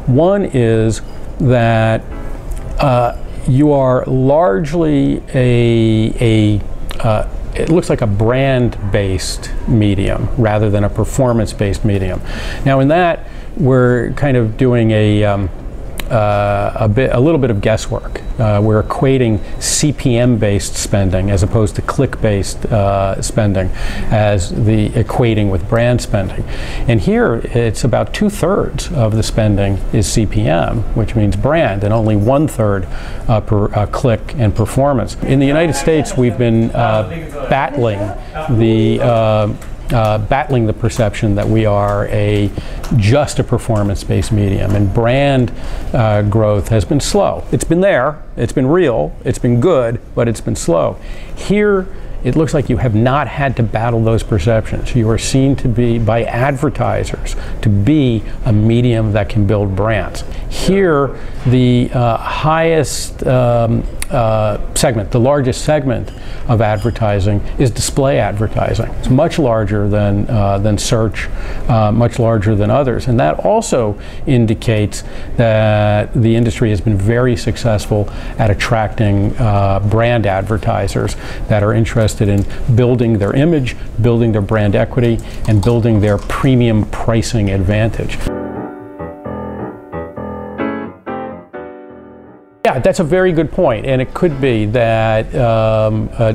One is that you are largely it looks like a brand-based medium rather than a performance-based medium. Now in that, we're kind of doing a little bit of guesswork. We're equating CPM-based spending as opposed to click-based spending as the equating with brand spending. And here, it's about 2/3 of the spending is CPM, which means brand, and only 1/3 per click and performance. In the United States, we've been battling the perception that we are just a performance-based medium, and brand growth has been slow. It's been there, it's been real, it's been good, but it's been slow. Here, it looks like you have not had to battle those perceptions. You are seen to be, by advertisers, to be a medium that can build brands. Here, the highest segment, the largest segment of advertising is display advertising. It's much larger than search, much larger than others. And that also indicates that the industry has been very successful at attracting brand advertisers that are interested in building their image, building their brand equity, and building their premium pricing advantage. Yeah, that's a very good point, and it could be that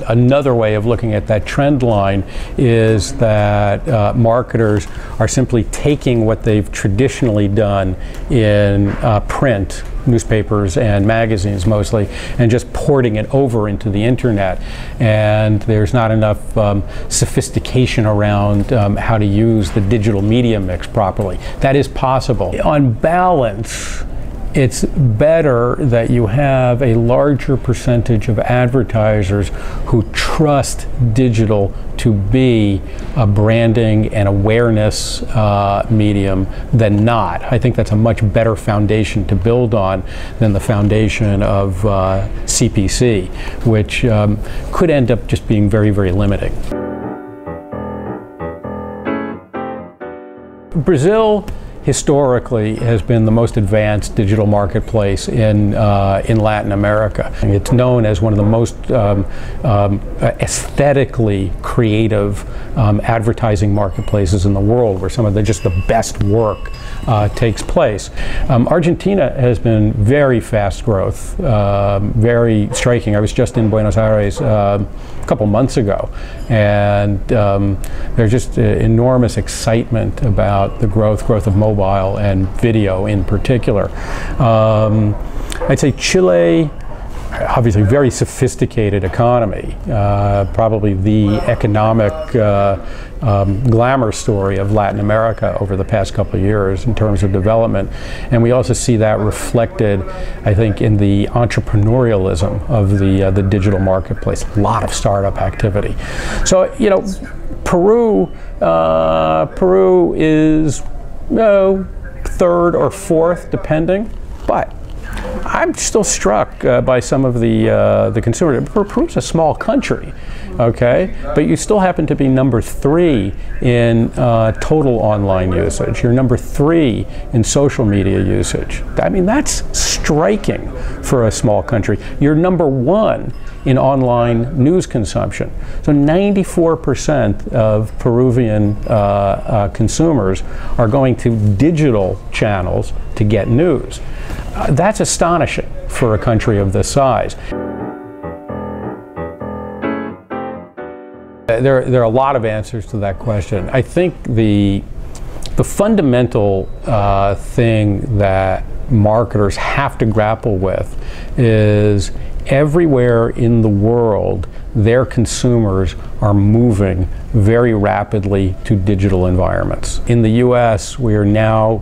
another way of looking at that trend line is that marketers are simply taking what they've traditionally done in print, newspapers and magazines mostly, and just porting it over into the internet. And there's not enough sophistication around how to use the digital media mix properly. That is possible. On balance, it's better that you have a larger percentage of advertisers who trust digital to be a branding and awareness medium than not. I think that's a much better foundation to build on than the foundation of CPC, which could end up just being very, very limiting. Brazil historically has been the most advanced digital marketplace in Latin America. It's known as one of the most aesthetically creative advertising marketplaces in the world, where some of just the best work takes place. Argentina has been very fast growth, very striking. I was just in Buenos Aires a couple months ago, and there's just enormous excitement about the growth of mobile and video in particular. I'd say Chile, obviously very sophisticated economy, probably the economic glamour story of Latin America over the past couple of years in terms of development. And we also see that reflected, I think, in the entrepreneurialism of the digital marketplace. A lot of startup activity. So, you know, Peru is, third or fourth, depending, but I'm still struck by some of the consumer. Peru's a small country, okay, but you still happen to be number 3 in total online usage. You're number 3 in social media usage. I mean, that's striking for a small country. You're number 1 in online news consumption. So 94% of Peruvian consumers are going to digital channels to get news. That's astonishing for a country of this size. There are a lot of answers to that question. I think the fundamental thing that marketers have to grapple with is everywhere in the world, their consumers are moving very rapidly to digital environments. In the US, we are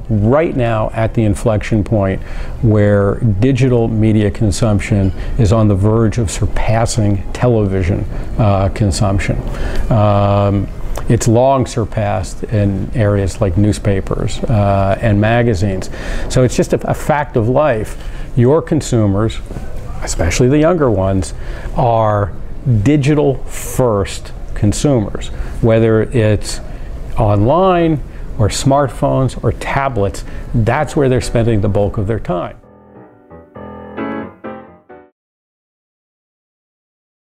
right now at the inflection point where digital media consumption is on the verge of surpassing television consumption. It's long surpassed in areas like newspapers and magazines. So it's just a fact of life. Your consumers, especially the younger ones, are digital first consumers, whether it's online or smartphones or tablets. That's where they're spending the bulk of their time.